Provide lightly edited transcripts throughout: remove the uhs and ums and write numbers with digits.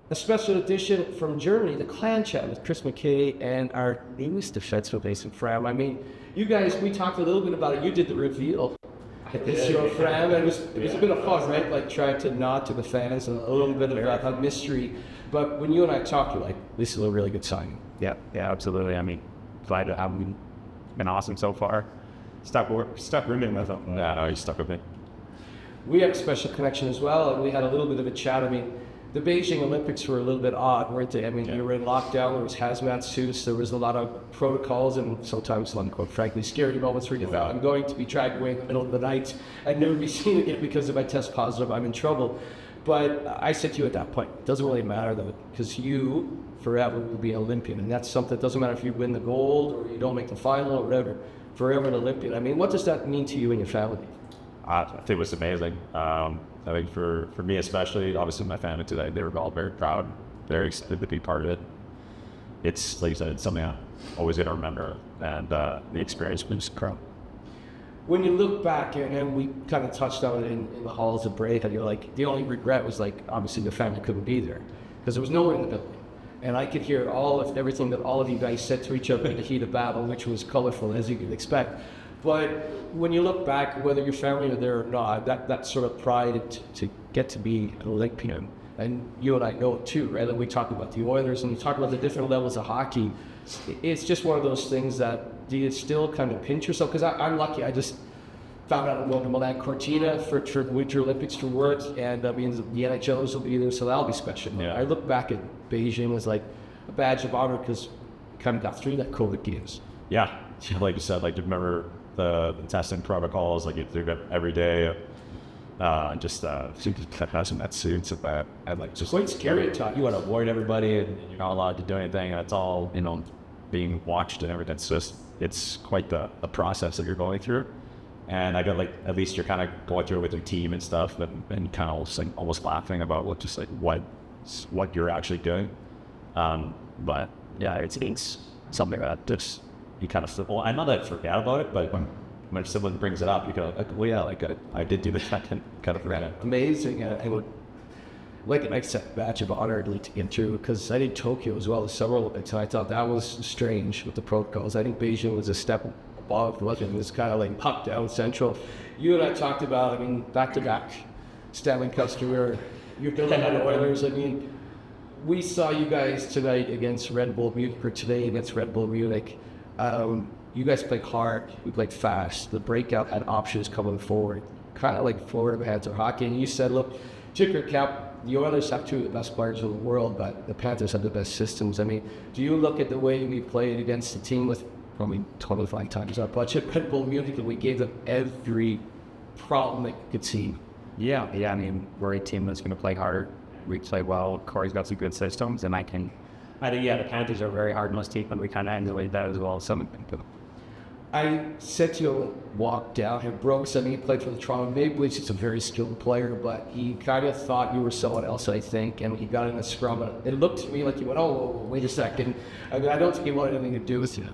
a special edition from Germany, the Clan Chat with Chris McKay and our newest defenseman, Jason Fram. I mean, you guys, we talked a little bit about it. You did the reveal at this show, Fram, and it was a bit of fun, right? Like trying to nod to the fans and a little bit of a mystery. But when you and I talked, you're like, this is a really good signing. Yeah, absolutely. I mean, glad to have him. Been awesome so far. Stuck rooming with him. Yeah, no, he's stuck with me. We have a special connection as well, and we had a little bit of a chat. I mean, the Beijing Olympics were a little bit odd, weren't they? I mean, you were in lockdown, there was hazmat suits, there was a lot of protocols, and sometimes, quite frankly, scary moments where you thought, I'm going to be dragged away in the middle of the night. I'd never be seen again because if I test positive, I'm in trouble. But I said to you at that point, it doesn't really matter though, because you forever will be an Olympian, and that's something that doesn't matter if you win the gold or you don't make the final or whatever, forever an Olympian. I mean, what does that mean to you and your family? I think it was amazing. I think for me especially, obviously my family today, they were all very proud, very excited to be part of it. It's, like you said, it's something I'm always going to remember, and the experience was incredible. When you look back, and we kind of touched on it in the halls of break, and you're like, the only regret was like, obviously the family couldn't be there, because there was no one in the building. And I could hear everything that all of you guys said to each other in the heat of battle, which was colorful as you could expect. But when you look back, whether your family are there or not, that sort of pride to get to be an Olympian, and you and I know it too, right? Like we talk about the Oilers and we talk about the different levels of hockey. It's just one of those things that, do you still kind of pinch yourself? Because I'm lucky, I just found out I'm going to Milan Cortina for the Winter Olympics for work, and I mean, the EIHL will be there, so that'll be special. Yeah. I look back at Beijing as like a badge of honor because we kind of got through that COVID games. Yeah, like you said, like remember the testing protocols, like you do that every day. Just passing that suits of that, and like just quite scary at times. You want to avoid everybody, and you're not allowed to do anything, and it's all being watched and everything. It's quite the process that you're going through. And I got like, at least you're kind of going through it with your team and stuff, and kind of almost laughing about what you're actually doing. But yeah, it's something that just you kind of I not that I forget about it, but when someone brings it up, you go, like, well, yeah, like I did do this. I kind of forget it. Amazing. I would like an extra badge of honor to get through, because I did Tokyo as well as several Olympics, and I thought that was strange with the protocols. I think Beijing was a step above, wasn't it? It was kind of like popped down central. You and I talked about, I mean, back-to-back Stanley Cups career. You're building on the Oilers. I mean, we saw you guys tonight against Red Bull Munich, or today against Red Bull Munich. You guys played hard, we played fast. The breakout had options coming forward, kind of like Florida Panther hockey. And you said, look, tip your cap, the Oilers have two of the best players in the world, but the Panthers have the best systems. I mean, do you look at the way we played against the team with probably 25 times our budget, Red Bull Munich, and we gave them every problem they could see? Yeah, I mean, we're a team that's going to play hard. We play well. Corey's got some good systems, and I think, the Panthers are very hard nosed team, and we kind of emulate that as well. I said to you, walk down here, Brooks, I mean, he played for the Toronto Maple Leafs. He's a very skilled player, but he kind of thought you were someone else, I think, and he got in a scrum. And it looked to me like he went, oh, wait a second. I mean, I don't think he wanted anything to do with you.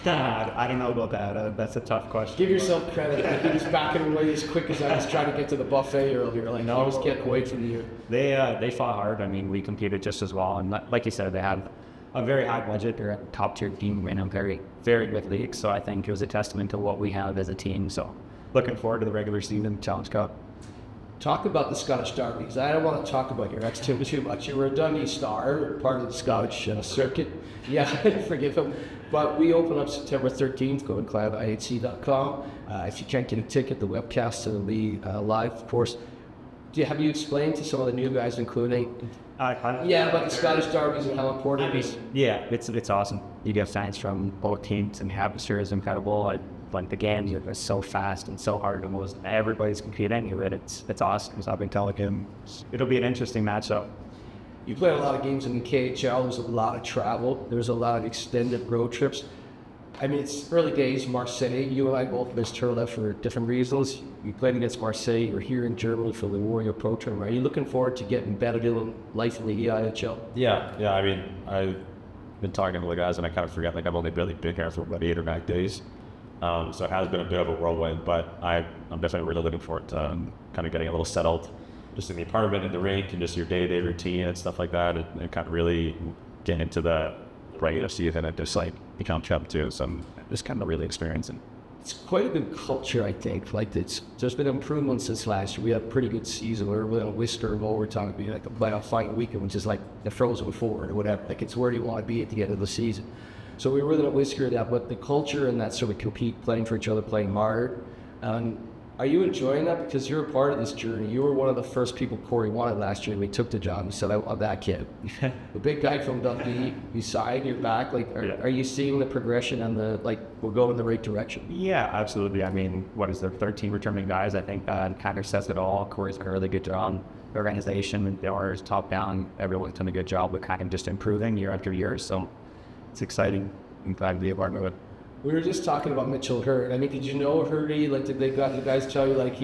I don't know about that. That's a tough question. Give yourself credit. He was backing away as quick as I was trying to get to the buffet earlier. Like, no, I was getting away from you. They fought hard. I mean, we competed just as well. And like you said, they have a very high budget. They're a top-tier team in a very, very good league. So I think it was a testament to what we have as a team. So looking forward to the regular season Challenge Cup. Talk about the Scottish Derby, because I don't want to talk about your ex-team too much. You were a Dundee Star, part of the Scottish circuit. Yeah, forgive him. But we open up September 13th. Go to EIHC.com. If you can't get a ticket, the webcast will be live, of course. Have you explained to some of the new guys, including about the Scottish Derbies and how important it is? Yeah, it's awesome. You get fans from both teams, and the atmosphere is incredible. Like the games are so fast and so hard to most. Everybody's competing with it. It's awesome. So I've been telling him it'll be an interesting matchup. You play a lot of games in the KHL. There's a lot of travel. There's a lot of extended road trips. I mean, it's early days, Marseille. You and I both missed Turla for different reasons. You played against Marseille. You're here in Germany for the Warrior Pro Tournament. Are you looking forward to getting better in life in the EIHL? Yeah. I mean, I've been talking to the guys, and I kind of forget, like, I've only really been here for about 8 or 9 days. So it has been a bit of a whirlwind, but I'm definitely really looking forward to kind of getting a little settled. just in the apartment, in the rink, and just your day-to-day routine and stuff like that, and kind of really get into the regular season and just like become champ too. So I'm just kind of really experiencing. It's quite a good culture, I think. Like, there's been improvements since last year. We had a pretty good season. We're within a whisker of overtime. It'd be like a playoff final weekend, which is like the Frozen Four or whatever. Like, it's where you want to be at the end of the season. So we were within a whisker of that. But the culture and that sort of compete, playing for each other, playing hard. Are you enjoying that? Because you're a part of this journey. You were one of the first people Corey wanted last year. We took the job. He said, I want that kid. The big guy from Dundee, beside your back. Like, are you seeing the progression and we're going in the right direction? Yeah, absolutely. I mean, what is there, 13 returning guys? I think that kind of says it all. Corey's done a really good job. The organization, the owners, top down, everyone's done a good job with kind of just improving year after year. So it's exciting. I'm glad to be a part of it. We were just talking about Mitchell Hurd. I mean, did you know Hurdy? Like, did the guys tell you, like,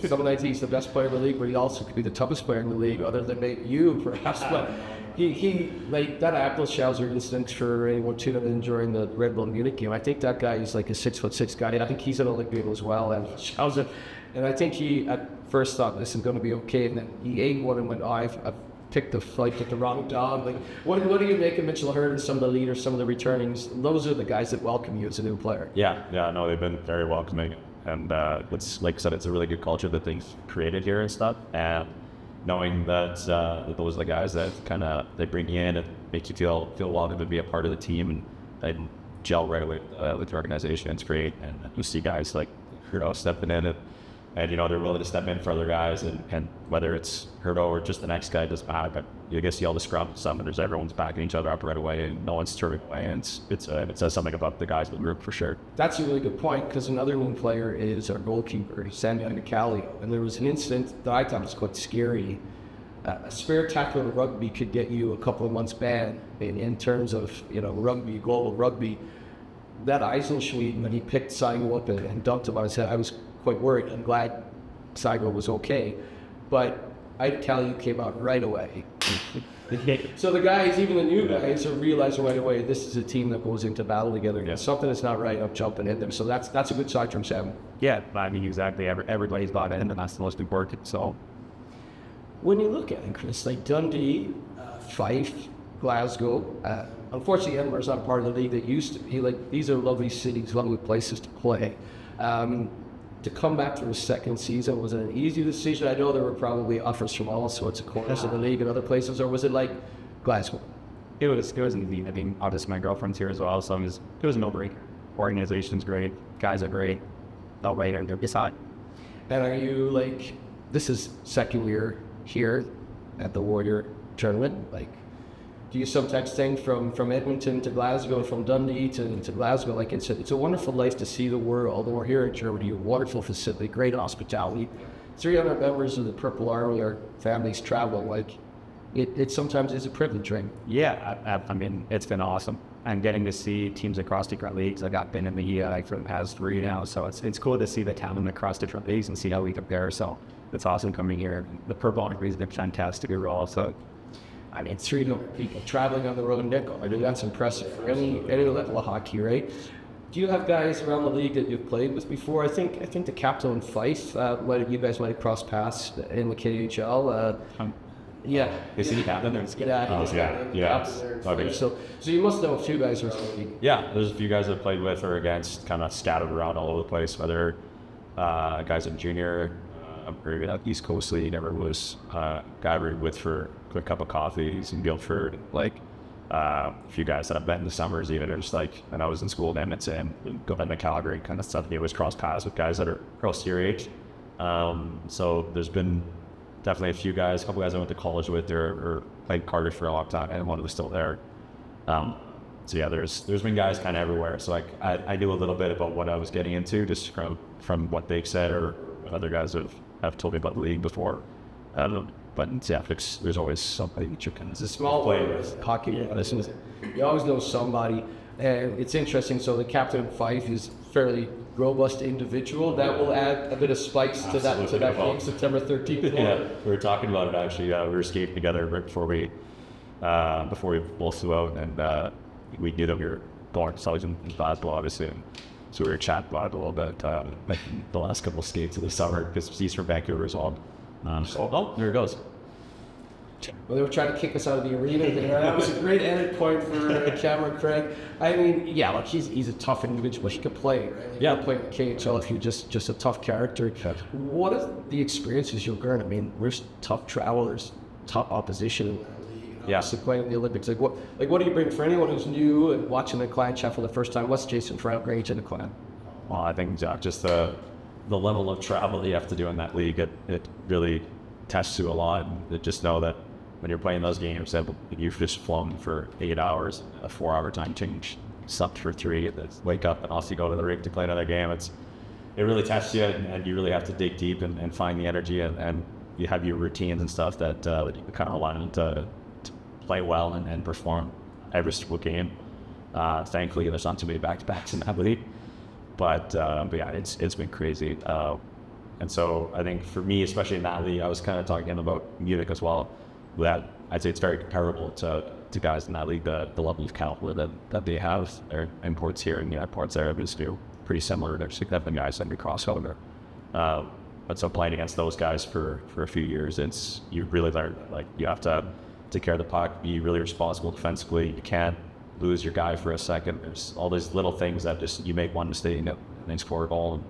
some nights he's the best player in the league, but he also could be the toughest player in the league, other than maybe you, perhaps. But he like, that Appelschauser instance for anyone tuning in during the Red Bull Munich game, I think that guy is like a 6'6" guy. I think he's an Olympic as well, Appelschauser. And I think he, at first, thought this is going to be okay, and then he ate one and went, I've picked the fight with the wrong dog. Like, what do you make of Mitchell Hurd and some of the leaders, some of the returnings? Those are the guys that welcome you as a new player. Yeah, no, they've been very welcoming, and it's like I said, it's a really good culture that they've created here and stuff. And knowing that those are the guys that kind of they bring you in and make you feel welcome to be a part of the team and gel right away with the organization. It's great, and you see guys like stepping in and they're willing to step in for other guys, and whether it's Hurdo or just the next guy, doesn't matter. But you get see all the scrum and stuff, and everyone's backing each other up right away, and no one's turning away. And it says something about the guys in the group for sure. That's a really good point, because another new player is our goalkeeper, Sandy Nicalio. And there was an incident that I thought was quite scary. A spare tackle in rugby could get you a couple of months banned in terms of rugby, global rugby. That Eisenschmied, when he picked Saigo up and dumped him on his head, I was quite worried. I'm glad Saigo was okay, but Nicalio came out right away. So the guys, even the new guys, are realizing right away this is a team that goes into battle together. Yeah. Something is not right, I'm jumping in them. So that's a good side from Sam. Yeah, I mean, exactly. Everybody's bought in, and that's the most important. So when you look at it, Chris, like Dundee, Fife, Glasgow, unfortunately Edinburgh's not part of the league that used to be. Like, these are lovely cities, lovely places to play. To come back for a second season, was it an easy decision? I know there were probably offers from all sorts of corners of the league and other places, or was it like Glasgow? It was easy. I mean, obviously my girlfriend's here as well, so it was a no-brainer. Organization's great, guys are great, no-brainer, they're beside. And are you like, this is second year here at the Warrior Tournament, like, do you sometimes think from Edmonton to Glasgow, from Dundee to Glasgow, like it's a wonderful life to see the world, and we're here in Germany, a wonderful facility, great hospitality. 300 members of the Purple Army, our families travel, like it sometimes is a privilege, right? Yeah, I mean, it's been awesome. And getting to see teams across different leagues. I've been in the EIHL for the past 3 now, so it's cool to see the talent across different leagues and see how we compare. So it's awesome coming here. The Purple Army has been fantastic overall, so I mean, 300 people traveling on the road in nickel. I mean, that's impressive for any level of hockey, right? Do you have guys around the league that you've played with before? I think the captain in Fife, you guys might have crossed paths in the KHL. Yeah. Is he captain? Yeah. Okay. So you must know a few guys around the league. Yeah, there's a few guys I've played with or against, kind of scattered around all over the place, whether guys in junior, very good East Coast League, never was guy I worked with for a quick cup of coffee. He's in Guildford, like a few guys that I've met in the summers, even just like when I was in school in Edmonton, going into Calgary, kind of stuff. You always cross paths with guys that are close to your age. So there's been definitely a few guys, a couple guys I went to college with or played Carter for a long time, and one was still there. So yeah, there's been guys kind of everywhere. So like I knew a little bit about what I was getting into just from what they've said or other guys have told me about the league before. But yeah, there's always somebody that you can. It's a small play with hockey. Yeah. You always know somebody. It's interesting. So the captain of Fife is fairly robust individual. That will add a bit of spice to that game, September 13th. Yeah, we were talking about it actually. We were skating together right before we both flew out, and we knew that we were going to Southern Glasgow, obviously. And so we were chatting about it a little bit, like the last couple of skates of the summer, because he's from Vancouver as well. Oh, there it goes. Well, they were trying to kick us out of the arena there. That was a great edit point for Cameron Craig. I mean, yeah, look, he's a tough individual. He could play, right? Yeah. He could play in the KHL if you're just a tough character. What are the experiences you'll learn? I mean, we're tough travelers, tough opposition. Yeah. So playing in the Olympics, what do you bring for anyone who's new and watching the clan chat for the first time? What's Jason Fram range in the clan? Well, I think just the level of travel that you have to do in that league, it really tests you a lot. And just know that when you're playing those games, that you've just flown for 8 hours, a 4-hour time change, slept for 3, and then wake up and off you go to the rink to play another game. It really tests you, and you really have to dig deep and find the energy, and you have your routines and stuff that you kind of align to play well and perform every single game. Thankfully, there's not too many back-to-backs in that league, but yeah, it's been crazy. And so I think for me, especially in that league, I was kind of talking about Munich as well. That I'd say it's very comparable to guys in that league, the level of caliber that they have. Their imports here and the imports there is pretty similar. They're significant guys that we cross over. But so playing against those guys for a few years, you really learn, like, you have to take care of the puck, be really responsible defensively. You can't lose your guy for a second. There's all these little things that just, you make one mistake and they score a goal, and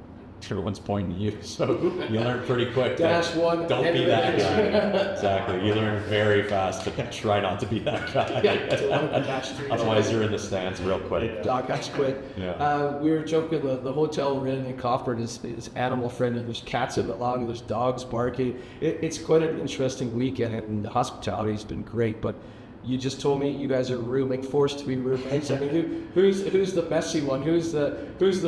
everyone's pointing at you. So you learn pretty quick. Dash one. Don't be that guy. Exactly. You learn very fast to try not to be that guy. Yeah. Otherwise, you're in the stands real quick. That's quick. Yeah. We were joking, the hotel we're in Kaufeuren is animal friendly. There's cats in the lobby, there's dogs barking. It's quite an interesting weekend, and the hospitality's been great. But you just told me you guys are forced to be roommates. I mean, who's the messy one? Who's the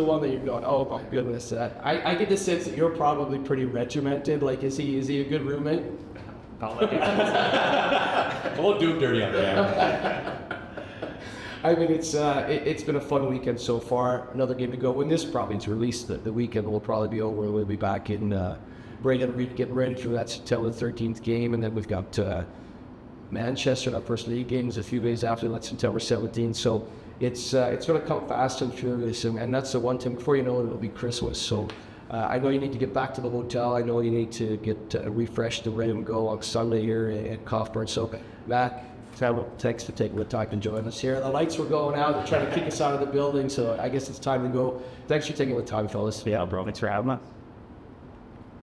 one that you're going, oh my goodness? I get the sense that you're probably pretty regimented. Like, is he a good roommate? I won't do him dirty on camera. I mean, it's been a fun weekend so far. Another game to go. When this probably is released, the weekend will probably be over. We'll be back in getting ready for that September 13th game, and then we've got Manchester, our first league game, is a few days after that, September 17th. So it's going to come fast and furious, and that's the one thing. Before you know it, it'll be Christmas. So I know you need to get back to the hotel. I know you need to get refreshed and ready to go on Sunday here at Kaufeuren. So Matt, thanks for taking the time to join us here. The lights were going out. They're trying to kick us out of the building, so I guess it's time to go. Thanks for taking the time, fellas. Yeah, bro. Thanks for having us.